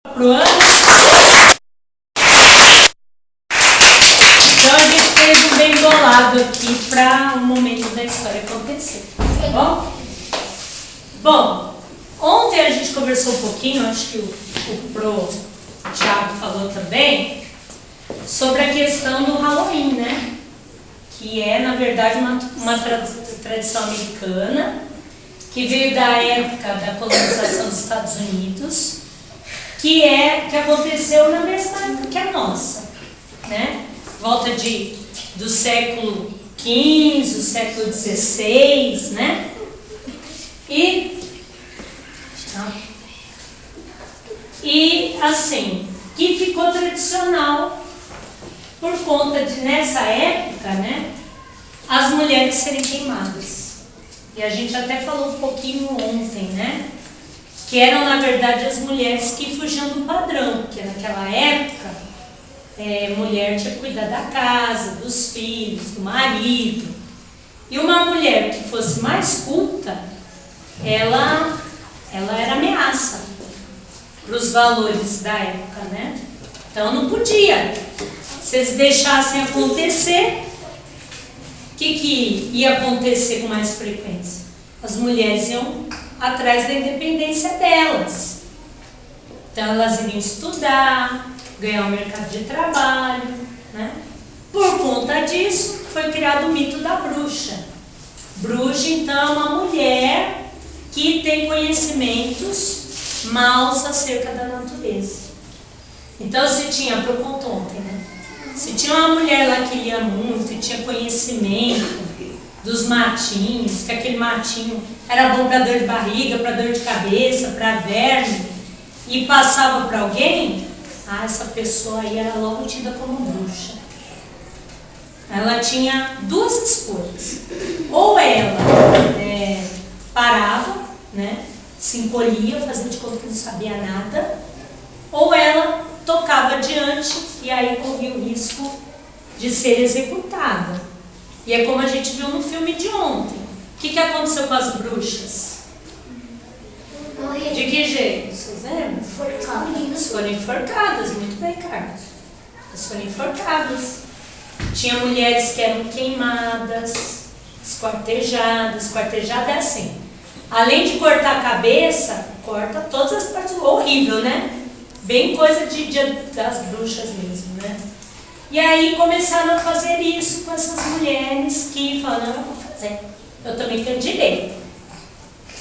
pro ano. Então a gente fez um bem bolado aqui para o momento da história acontecer, tá bom? Bom, ontem a gente conversou um pouquinho, acho que o Thiago falou também, sobre a questão do Halloween, né? Que é, na verdade, uma tradição americana, que veio da época da colonização dos Estados Unidos, que aconteceu na mesma época que a nossa, né? Volta do século XV, do século XVI, né? E assim, que ficou tradicional por conta de, nessa época, né, as mulheres serem queimadas. E a gente até falou um pouquinho ontem, né? Que eram, na verdade, as mulheres que fugiam do padrão, porque naquela época, mulher tinha que cuidar da casa, dos filhos, do marido. E uma mulher que fosse mais culta, ela era ameaça para os valores da época, né? Então não podia. Se eles deixassem acontecer, o que ia acontecer com mais frequência? As mulheres iam atrás da independência delas. Então elas iriam estudar, ganhar um mercado de trabalho, né? Por conta disso, foi criado o mito da bruxa. Bruxa, então, é uma mulher que tem conhecimentos maus acerca da natureza. Então, se tinha, eu conto ontem, né? Se tinha uma mulher lá que lia muito e tinha conhecimento dos matinhos, que aquele matinho era bom para dor de barriga, para dor de cabeça, para verme, e passava para alguém, essa pessoa aí era logo tida como bruxa. Ela tinha duas escolhas. Ou ela parava, né, se encolhia, fazia de conta que não sabia nada, ou ela tocava adiante e aí corria o risco de ser executada. E é como a gente viu no filme de ontem. O que aconteceu com as bruxas? De que jeito? Vocês lembram? Elas foram enforcadas, muito bem, Carlos. Elas foram enforcadas. Tinha mulheres que eram queimadas, esquartejadas. Esquartejada é assim. Além de cortar a cabeça, corta todas as partes. Horrível, né? Bem coisa de dia das bruxas mesmo, né? E aí começaram a fazer isso com essas mulheres que falaram, eu vou fazer, eu também tenho direito.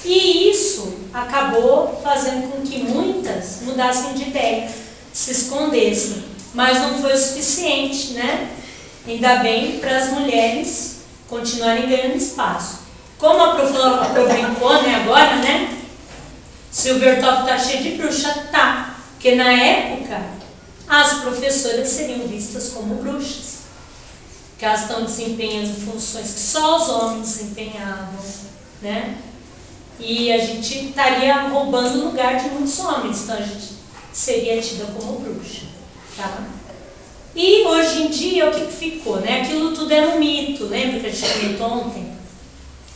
E isso acabou fazendo com que muitas mudassem de ideia, se escondessem. Mas não foi o suficiente, né? Ainda bem para as mulheres continuarem ganhando espaço. Como a Pro brincou, né, agora, né? Silvertop tá cheio de bruxa, tá. Porque na época, as professoras seriam vistas como bruxas. Porque elas estão desempenhando funções que só os homens desempenhavam, né? E a gente estaria roubando o lugar de muitos homens. Então a gente seria tida como bruxa, tá? E hoje em dia, o que ficou, né? Aquilo tudo era um mito, lembra que a gente comentou ontem?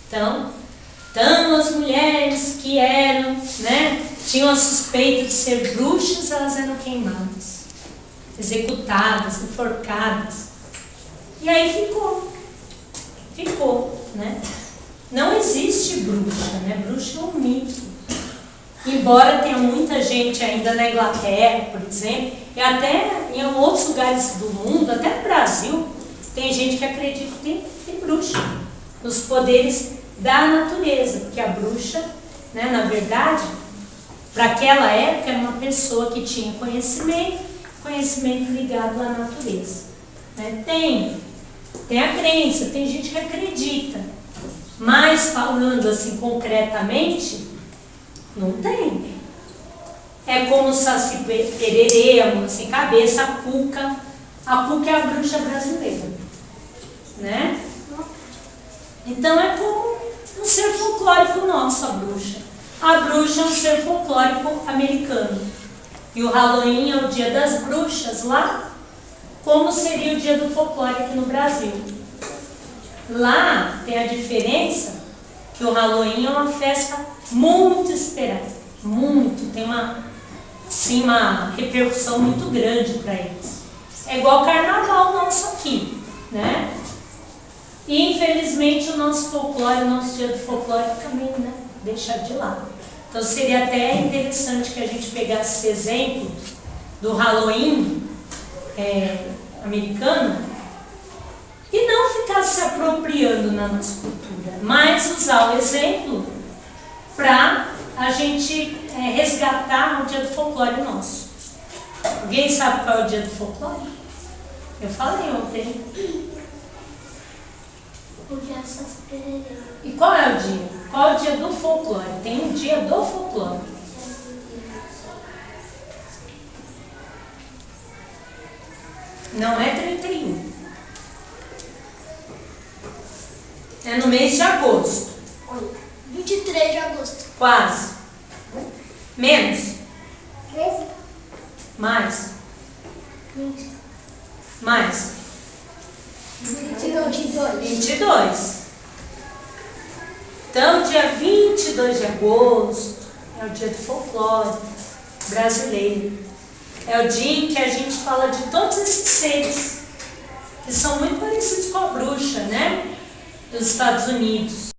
Então as mulheres que eram, né, tinham a suspeita de ser bruxas, elas eram queimadas, executadas, enforcadas. E aí ficou, né? Não existe bruxa, né? Bruxa é um mito. Embora tenha muita gente ainda na Inglaterra, por exemplo, e até em outros lugares do mundo, até no Brasil, tem gente que acredita que tem bruxa, nos poderes da natureza, porque a bruxa, né, na verdade, para aquela época era uma pessoa que tinha conhecimento ligado à natureza, né? Tem a crença, tem gente que acredita, mas falando assim concretamente, não tem. É como o Saci Pererê, a mão sem cabeça, a Cuca. A Cuca é a bruxa brasileira, né? Então é como um ser folclórico nosso, a bruxa. A bruxa é um ser folclórico americano. E o Halloween é o dia das bruxas lá, como seria o dia do folclore aqui no Brasil. Lá tem a diferença que o Halloween é uma festa muito esperada. Muito. Tem uma sim, uma repercussão muito grande para eles. É igual o carnaval nosso aqui, né? E infelizmente o nosso folclore, o nosso dia do folclore também, né, deixa de lado. Então seria até interessante que a gente pegasse esse exemplo do Halloween americano e não ficasse se apropriando na nossa cultura, mas usar o exemplo para a gente resgatar o dia do folclore nosso. Alguém sabe qual é o dia do folclore? Eu falei ontem. O dia das Pereiras. E qual é o dia? Qual é o dia do folclore? Tem um dia do folclore. Não é 31. É no mês de agosto. 23 de agosto. Quase. Menos? 13? Mais? 20. Mais? 22. Então, dia 22 de agosto é o dia do folclore brasileiro. É o dia em que a gente fala de todos esses seres que são muito parecidos com a bruxa, né? Dos Estados Unidos.